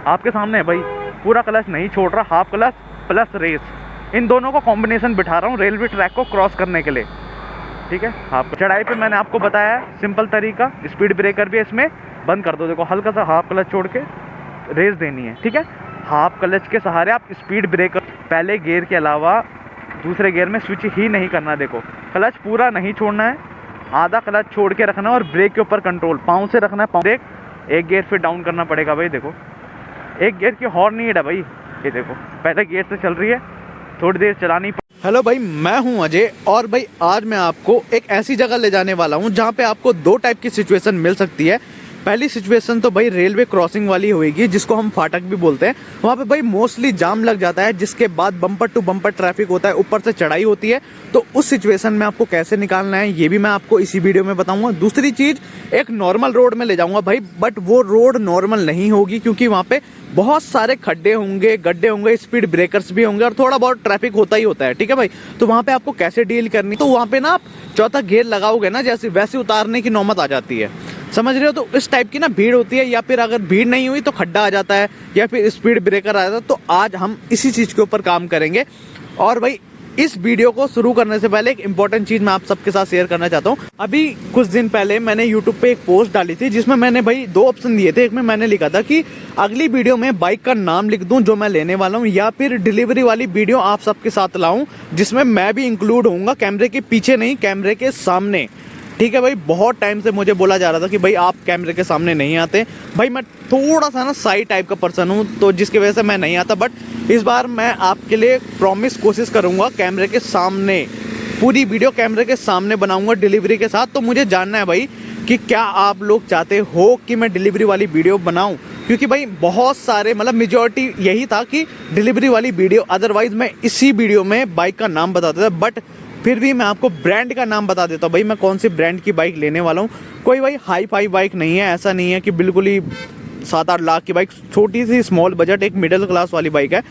आपके सामने है भाई, पूरा क्लच नहीं छोड़ रहा, हाफ क्लच प्लस रेस, इन दोनों को कॉम्बिनेशन बिठा रहा हूँ रेलवे ट्रैक को क्रॉस करने के लिए, ठीक है। हाफ चढ़ाई पे मैंने आपको बताया है सिंपल तरीका, स्पीड ब्रेकर भी इसमें बंद कर दो, देखो हल्का सा हाफ क्लच छोड़ के रेस देनी है, ठीक है। हाफ क्लच के सहारे आप स्पीड ब्रेकर, पहले गियर के अलावा दूसरे गियर में स्विच ही नहीं करना, देखो क्लच पूरा नहीं छोड़ना है, आधा क्लच छोड़ के रखना है और ब्रेक के ऊपर कंट्रोल पाँव से रखना है, पाँव ब्रेक, एक गियर फिर डाउन करना पड़ेगा भाई, देखो एक गियर की हॉर्न नीड है भाई, ये देखो पहले गियर से चल रही है, थोड़ी देर चलानी। हेलो भाई, मैं हूं अजय और भाई आज मैं आपको एक ऐसी जगह ले जाने वाला हूं जहां पे आपको दो टाइप की सिचुएशन मिल सकती है। पहली सिचुएशन तो भाई रेलवे क्रॉसिंग वाली होगी, जिसको हम फाटक भी बोलते हैं। वहाँ पे भाई मोस्टली जाम लग जाता है, जिसके बाद बम्पर टू बम्पर ट्रैफिक होता है, ऊपर से चढ़ाई होती है। तो उस सिचुएशन में आपको कैसे निकालना है ये भी मैं आपको इसी वीडियो में बताऊंगा। दूसरी चीज, एक नॉर्मल रोड में ले जाऊंगा भाई, बट वो रोड नॉर्मल नहीं होगी क्योंकि वहाँ पे बहुत सारे खड्डे होंगे, गड्ढे होंगे, स्पीड ब्रेकर्स भी होंगे और थोड़ा बहुत ट्रैफिक होता ही होता है, ठीक है भाई। तो वहाँ पे आपको कैसे डील करनी, तो वहाँ पे ना आप चौथा गियर लगाओगे ना, जैसे वैसे उतारने की नौबत आ जाती है, समझ रहे हो। तो इस टाइप की ना भीड़ होती है, या फिर अगर भीड़ नहीं हुई तो खड्डा आ जाता है या फिर स्पीड ब्रेकर आ जाता है। तो आज हम इसी चीज के ऊपर काम करेंगे। और भाई इस वीडियो को शुरू करने से पहले एक इंपॉर्टेंट चीज मैं आप सबके साथ शेयर करना चाहता हूँ। अभी कुछ दिन पहले मैंने यूट्यूब पे एक पोस्ट डाली थी जिसमें मैंने भाई दो ऑप्शन दिए थे। एक में मैंने लिखा था कि अगली वीडियो में बाइक का नाम लिख दूं जो मैं लेने वाला हूँ, या फिर डिलीवरी वाली वीडियो आप सबके साथ लाऊं जिसमें मैं भी इंक्लूड होऊंगा, कैमरे के पीछे नहीं कैमरे के सामने, ठीक है भाई। बहुत टाइम से मुझे बोला जा रहा था कि भाई आप कैमरे के सामने नहीं आते। भाई मैं थोड़ा सा ना साई टाइप का पर्सन हूँ, तो जिसकी वजह से मैं नहीं आता, बट इस बार मैं आपके लिए प्रॉमिस कोशिश करूँगा कैमरे के सामने, पूरी वीडियो कैमरे के सामने बनाऊँगा डिलीवरी के साथ। तो मुझे जानना है भाई कि क्या आप लोग चाहते हो कि मैं डिलीवरी वाली वीडियो बनाऊँ, क्योंकि भाई बहुत सारे मतलब मेजॉरिटी यही था कि डिलीवरी वाली वीडियो, अदरवाइज मैं इसी वीडियो में बाइक का नाम बताता था। बट फिर भी मैं आपको ब्रांड का नाम बता देता हूँ भाई, मैं कौन सी ब्रांड की बाइक लेने वाला हूँ। कोई भाई हाई फाई बाइक नहीं है, ऐसा नहीं है कि बिल्कुल ही 7-8 लाख की बाइक, छोटी सी स्मॉल बजट एक मिडिल क्लास वाली बाइक है।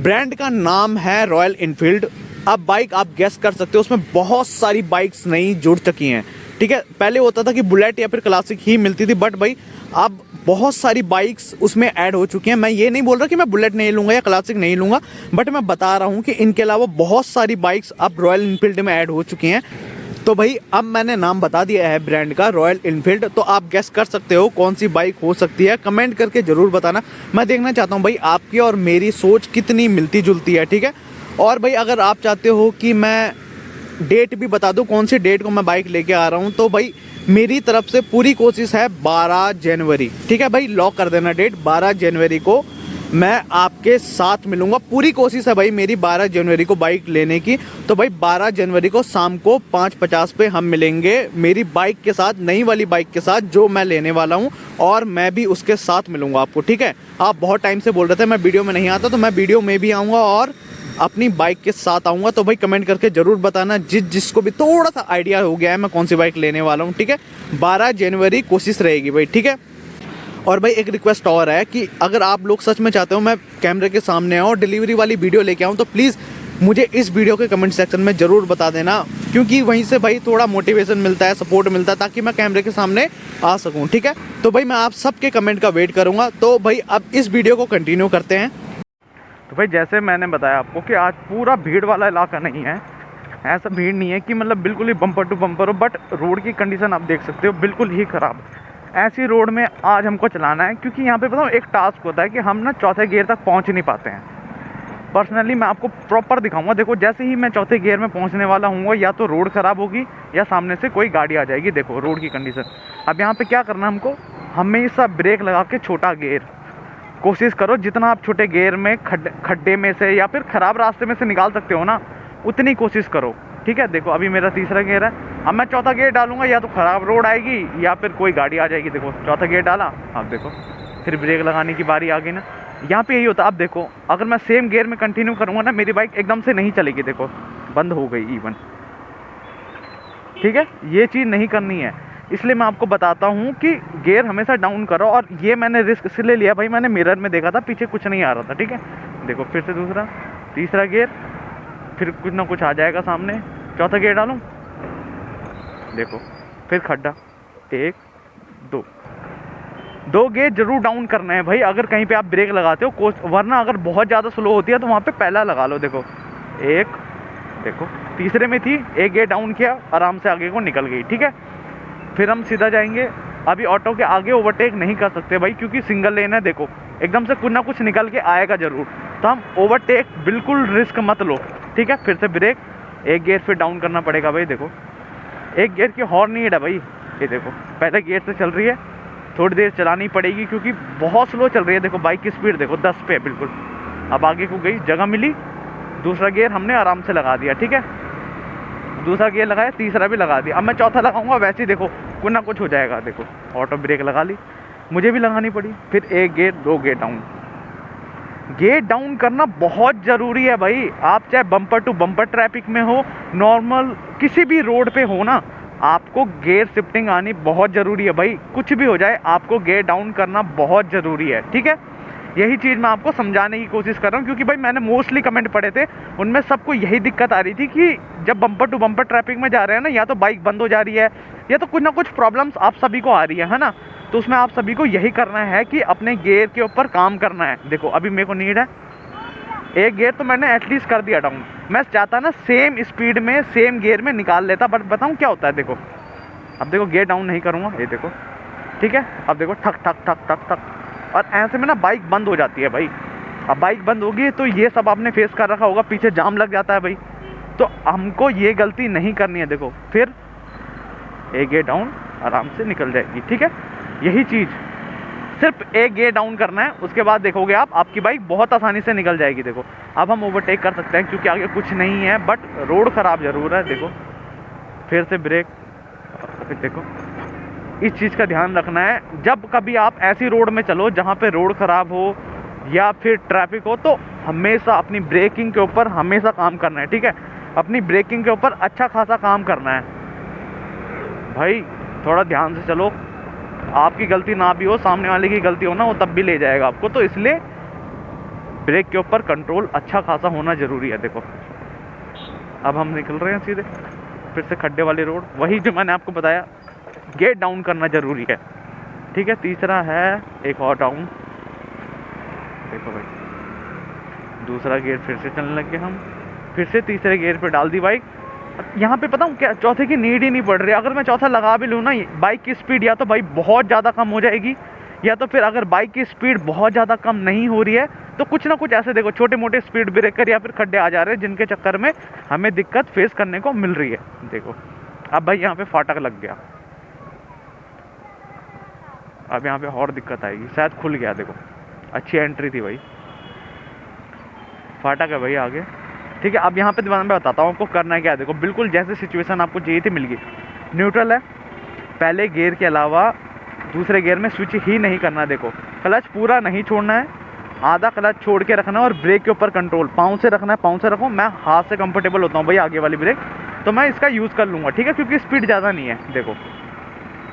ब्रांड का नाम है रॉयल इनफील्ड। अब बाइक आप गेस कर सकते हो, उसमें बहुत सारी बाइक्स नई जुड़ चुकी हैं, ठीक है। पहले होता था कि बुलेट या फिर क्लासिक ही मिलती थी, बट भाई अब बहुत सारी बाइक्स उसमें ऐड हो चुकी हैं। मैं ये नहीं बोल रहा कि मैं बुलेट नहीं लूँगा या क्लासिक नहीं लूँगा, बट मैं बता रहा हूँ कि इनके अलावा बहुत सारी बाइक्स अब रॉयल इनफील्ड में ऐड हो चुकी हैं। तो भाई अब मैंने नाम बता दिया है ब्रांड का, रॉयल इनफील्ड। तो आप गेस कर सकते हो कौन सी बाइक हो सकती है, कमेंट करके ज़रूर बताना। मैं देखना चाहता हूँ भाई आपकी और मेरी सोच कितनी मिलती जुलती है, ठीक है। और भाई अगर आप चाहते हो कि मैं डेट भी बता दूं कौन सी डेट को मैं बाइक लेके आ रहा हूं, तो भाई मेरी तरफ से पूरी कोशिश है 12 जनवरी, ठीक है भाई, लॉक कर देना डेट। 12 जनवरी को मैं आपके साथ मिलूंगा, पूरी कोशिश है भाई मेरी 12 जनवरी को बाइक लेने की। तो भाई 12 जनवरी को शाम को 5:50 पे हम मिलेंगे मेरी बाइक के साथ, नई वाली बाइक के साथ जो मैं लेने वाला हूं, और मैं भी उसके साथ मिलूंगा आपको, ठीक है। आप बहुत टाइम से बोल रहे थे मैं वीडियो में नहीं आता, तो मैं वीडियो में भी आऊँगा और अपनी बाइक के साथ आऊँगा। तो भाई कमेंट करके ज़रूर बताना जिसको भी थोड़ा सा आइडिया हो गया है मैं कौन सी बाइक लेने वाला हूँ, ठीक है। 12 जनवरी कोशिश रहेगी भाई, ठीक है। और भाई एक रिक्वेस्ट और है कि अगर आप लोग सच में चाहते हो मैं कैमरे के सामने आऊँ और डिलीवरी वाली वीडियो लेके आऊँ, तो प्लीज़ मुझे इस वीडियो के कमेंट सेक्शन में ज़रूर बता देना, क्योंकि वहीं से भाई थोड़ा मोटिवेशन मिलता है, सपोर्ट मिलता है, ताकि मैं कैमरे के सामने आ सकूँ, ठीक है। तो भाई मैं आप सबके कमेंट का वेट करूँगा। तो भाई अब इस वीडियो को कंटिन्यू करते हैं। तो भाई जैसे मैंने बताया आपको कि आज पूरा भीड़ वाला इलाका नहीं है, ऐसा भीड़ नहीं है कि मतलब बिल्कुल ही बम्पर टू बम्पर हो, बट रोड की कंडीशन आप देख सकते हो बिल्कुल ही ख़राब। ऐसी रोड में आज हमको चलाना है, क्योंकि यहाँ पे बताऊँ एक टास्क होता है कि हम ना चौथे गियर तक पहुँच नहीं पाते हैं। पर्सनली मैं आपको प्रॉपर दिखाऊंगा, देखो जैसे ही मैं चौथे गियर में पहुँचने वाला हूँ, या तो रोड ख़राब होगी या सामने से कोई गाड़ी आ जाएगी। देखो रोड की कंडीशन। अब यहाँ पर क्या करना है हमको, हमेशा ब्रेक लगा के छोटा गियर, कोशिश करो जितना आप छोटे गियर में खड्डे में से या फिर ख़राब रास्ते में से निकाल सकते हो ना, उतनी कोशिश करो, ठीक है। देखो अभी मेरा तीसरा गियर है, अब मैं चौथा गियर डालूंगा, या तो ख़राब रोड आएगी या फिर कोई गाड़ी आ जाएगी। देखो चौथा गियर डाला, अब देखो फिर ब्रेक लगाने की बारी आ गई ना, यहाँ पे यही होता है। अब देखो अगर मैं सेम गियर में कंटिन्यू करूँगा ना, मेरी बाइक एकदम से नहीं चलेगी, देखो बंद हो गई इवन, ठीक है। ये चीज़ नहीं करनी है, इसलिए मैं आपको बताता हूँ कि गियर हमेशा डाउन करो। और ये मैंने रिस्क इसलिए लिया भाई, मैंने मिरर में देखा था पीछे कुछ नहीं आ रहा था, ठीक है। देखो फिर से दूसरा तीसरा गियर, फिर कुछ ना कुछ आ जाएगा सामने। चौथा गियर डालूँ, देखो फिर खड्डा, 1 2, 2 गियर जरूर डाउन करना है भाई अगर कहीं पे आप ब्रेक लगाते हो कोस्ट, वरना अगर बहुत ज़्यादा स्लो होती है तो वहाँ पे पहला लगा लो। देखो एक, देखो तीसरे में थी, 1 गियर डाउन किया, आराम से आगे को निकल गई। ठीक है, फिर हम सीधा जाएंगे। अभी ऑटो के आगे ओवरटेक नहीं कर सकते भाई, क्योंकि सिंगल लेन है। देखो एकदम से कुछ ना कुछ निकल के आएगा ज़रूर, तो हम ओवरटेक बिल्कुल रिस्क मत लो। ठीक है, फिर से ब्रेक, 1 गियर फिर डाउन करना पड़ेगा भाई। देखो 1 गियर की हॉर्न नीड है भाई। ये देखो पहले गियर से चल रही है, थोड़ी देर चलानी पड़ेगी क्योंकि बहुत स्लो चल रही है। देखो बाइक की स्पीड देखो 10 पे है बिल्कुल। अब आगे को गई, जगह मिली, दूसरा गियर हमने आराम से लगा दिया। ठीक है, दूसरा गियर लगाया, तीसरा भी लगा दिया। अब मैं चौथा लगाऊंगा, वैसे ही देखो कुछ ना कुछ हो जाएगा। देखो ऑटो ब्रेक लगा ली, मुझे भी लगानी पड़ी। फिर 1 gear 2 gear down. Gear down करना बहुत ज़रूरी है भाई। आप चाहे बम्पर टू बम्पर ट्रैफिक में हो, नॉर्मल किसी भी रोड पे हो ना, आपको गियर शिफ्टिंग आनी बहुत ज़रूरी है भाई। कुछ भी हो जाए आपको गियर डाउन करना बहुत ज़रूरी है। ठीक है, यही चीज़ मैं आपको समझाने की कोशिश कर रहा हूँ, क्योंकि भाई मैंने मोस्टली कमेंट पढ़े थे, उनमें सबको यही दिक्कत आ रही थी कि जब बम्पर टू बम्पर ट्रैफिक में जा रहे हैं ना, या तो बाइक बंद हो जा रही है या तो कुछ ना कुछ प्रॉब्लम्स आप सभी को आ रही है ना। तो उसमें आप सभी को यही करना है कि अपने गियर के ऊपर काम करना है। देखो अभी मेरे को नीड है 1 गियर, तो मैंने एटलीस्ट कर दिया डाउन। मैं चाहता ना सेम स्पीड में सेम गियर में निकाल लेता, बट बताऊँ क्या होता है। देखो अब देखो गियर डाउन नहीं करूँगा, ये देखो। ठीक है, अब देखो ठक ठक ठक ठक ठक, और ऐसे में ना बाइक बंद हो जाती है भाई। अब बाइक बंद होगी तो ये सब आपने फेस कर रखा होगा, पीछे जाम लग जाता है भाई। तो हमको ये गलती नहीं करनी है। देखो फिर 1 गियर डाउन, आराम से निकल जाएगी। ठीक है, यही चीज़ सिर्फ 1 गियर डाउन करना है, उसके बाद देखोगे आप, आपकी बाइक बहुत आसानी से निकल जाएगी। देखो अब हम ओवरटेक कर सकते हैं क्योंकि आगे कुछ नहीं है, बट रोड ख़राब ज़रूर है। देखो फिर से ब्रेक, फिर देखो इस चीज़ का ध्यान रखना है। जब कभी आप ऐसी रोड में चलो जहाँ पे रोड ख़राब हो या फिर ट्रैफिक हो, तो हमेशा अपनी ब्रेकिंग के ऊपर हमेशा काम करना है। ठीक है, अपनी ब्रेकिंग के ऊपर अच्छा खासा काम करना है भाई। थोड़ा ध्यान से चलो, आपकी गलती ना भी हो, सामने वाले की गलती हो ना, वो तब भी ले जाएगा आपको। तो इसलिए ब्रेक के ऊपर कंट्रोल अच्छा खासा होना ज़रूरी है। देखो अब हम निकल रहे हैं सीधे, फिर से खड्डे वाली रोड, वही जो मैंने आपको बताया, गियर डाउन करना ज़रूरी है। ठीक है, तीसरा है एक और डाउन। देखो भाई दूसरा गियर फिर से चलने लग गए हम, फिर से तीसरे गियर पे डाल दी बाइक। यहाँ पे पता हूँ क्या, चौथे की नीड ही नहीं पड़ रही। अगर मैं चौथा लगा भी लूँ ना, बाइक की स्पीड या तो भाई बहुत ज़्यादा कम हो जाएगी, या तो फिर अगर बाइक की स्पीड बहुत ज़्यादा कम नहीं हो रही है तो कुछ ना कुछ ऐसे देखो छोटे मोटे स्पीड ब्रेकर या फिर खड्डे आ जा रहे हैं, जिनके चक्कर में हमें दिक्कत फेस करने को मिल रही है। देखो अब भाई यहाँ पे फाटक लग गया, अब यहाँ पे और दिक्कत आएगी, शायद खुल गया। देखो अच्छी एंट्री थी भाई, फाटक है भाई आगे। ठीक है, अब यहाँ पे मैं बताता हूँ आपको करना है क्या है। देखो बिल्कुल जैसे सिचुएशन आपको चाहिए थी मिल गई। न्यूट्रल है, पहले गियर के अलावा दूसरे गियर में स्विच ही नहीं करना। देखो क्लच पूरा नहीं छोड़ना है, आधा क्लच छोड़ के रखना है, और ब्रेक के ऊपर कंट्रोल पाँव से रखना है। पाँव से रखो, मैं हाथ से कंफर्टेबल होता हूँ भाई आगे वाली ब्रेक, तो मैं इसका यूज़ कर लूँगा। ठीक है, क्योंकि स्पीड ज़्यादा नहीं है। देखो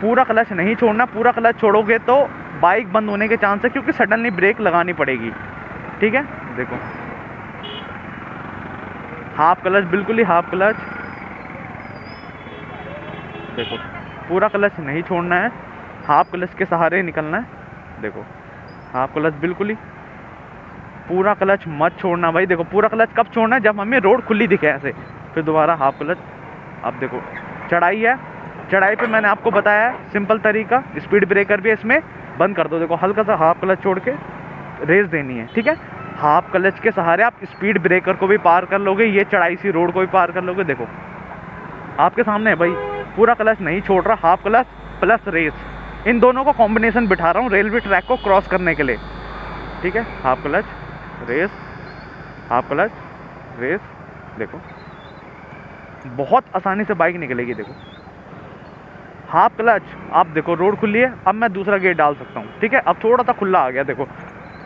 पूरा क्लच नहीं छोड़ना, पूरा क्लच छोड़ोगे तो बाइक बंद होने के चांस है, क्योंकि सडनली ब्रेक लगानी पड़ेगी। ठीक है, देखो हाफ क्लच, बिल्कुल ही हाफ क्लच। देखो पूरा क्लच नहीं छोड़ना है, हाफ क्लच के सहारे निकलना है। देखो हाफ क्लच बिल्कुल ही, पूरा क्लच मत छोड़ना भाई। देखो पूरा क्लच कब छोड़ना है, जब हमें रोड खुली दिखे ऐसे, फिर दोबारा हाफ क्लच। अब देखो चढ़ाई है, चढ़ाई पे मैंने आपको बताया सिंपल तरीका, स्पीड ब्रेकर भी इसमें बंद कर दो। देखो हल्का सा हाफ क्लच छोड़ के रेस देनी है। ठीक है, हाफ क्लच के सहारे आप स्पीड ब्रेकर को भी पार कर लोगे, ये चढ़ाई सी रोड को भी पार कर लोगे। देखो आपके सामने है भाई, पूरा क्लच नहीं छोड़ रहा, हाफ क्लच प्लस रेस, इन दोनों को कॉम्बिनेशन बिठा रहा हूँ रेलवे ट्रैक को क्रॉस करने के लिए। ठीक है, half clutch race, half clutch race. देखो बहुत आसानी से बाइक निकलेगी। देखो हाफ क्लच, आप देखो रोड खुली है, अब मैं दूसरा गियर डाल सकता हूँ। ठीक है, अब थोड़ा सा खुला आ गया। देखो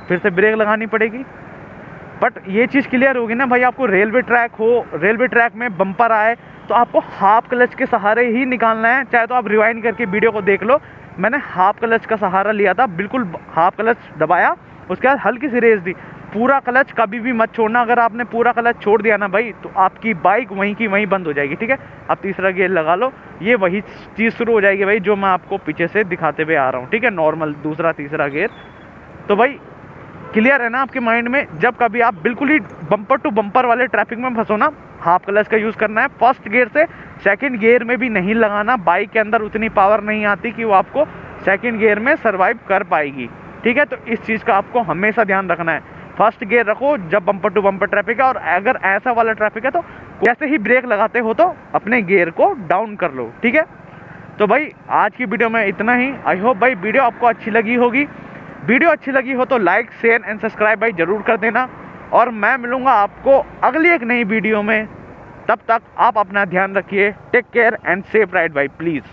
फिर से ब्रेक लगानी पड़ेगी, बट ये चीज़ क्लियर होगी ना भाई, आपको रेलवे ट्रैक हो, रेलवे ट्रैक में बम्पर आए तो आपको हाफ क्लच के सहारे ही निकालना है। चाहे तो आप रिवाइंड करके वीडियो को देख लो, मैंने हाफ क्लच का सहारा लिया था, बिल्कुल हाफ क्लच दबाया, उसके बाद हल्की सी रेस दी, पूरा क्लच कभी भी मत छोड़ना। अगर आपने पूरा क्लच छोड़ दिया ना भाई, तो आपकी बाइक वहीं की वहीं बंद हो जाएगी, ठीक है। अब तीसरा गियर लगा लो, ये वही चीज़ शुरू हो जाएगी भाई जो मैं आपको पीछे से दिखाते हुए आ रहा हूँ, ठीक है। नॉर्मल दूसरा तीसरा गियर। तो भाई क्लियर है ना आपके माइंड में, जब कभी आप बिल्कुल ही बम्पर टू बम्पर वाले ट्रैफिक में फंसो ना, हाफ क्लच का यूज़ करना है। फर्स्ट गियर से सेकंड गियर में भी नहीं लगाना, बाइक के अंदर उतनी पावर नहीं आती कि वो आपको सेकंड गियर में सर्वाइव कर पाएगी, ठीक है। तो इस चीज़ का आपको हमेशा ध्यान रखना है। फर्स्ट गियर रखो जब बम्पर टू बम्पर ट्रैफिक है, और अगर ऐसा वाला ट्रैफिक है तो जैसे ही ब्रेक लगाते हो तो अपने गियर को डाउन कर लो, ठीक है। तो भाई आज की वीडियो में इतना ही। आई होप भाई वीडियो आपको अच्छी लगी होगी। वीडियो अच्छी लगी हो तो लाइक शेयर एंड सब्सक्राइब भाई ज़रूर कर देना, और मैं मिलूँगा आपको अगली एक नई वीडियो में। तब तक आप अपना ध्यान रखिए। Take care and safe ride भाई प्लीज़।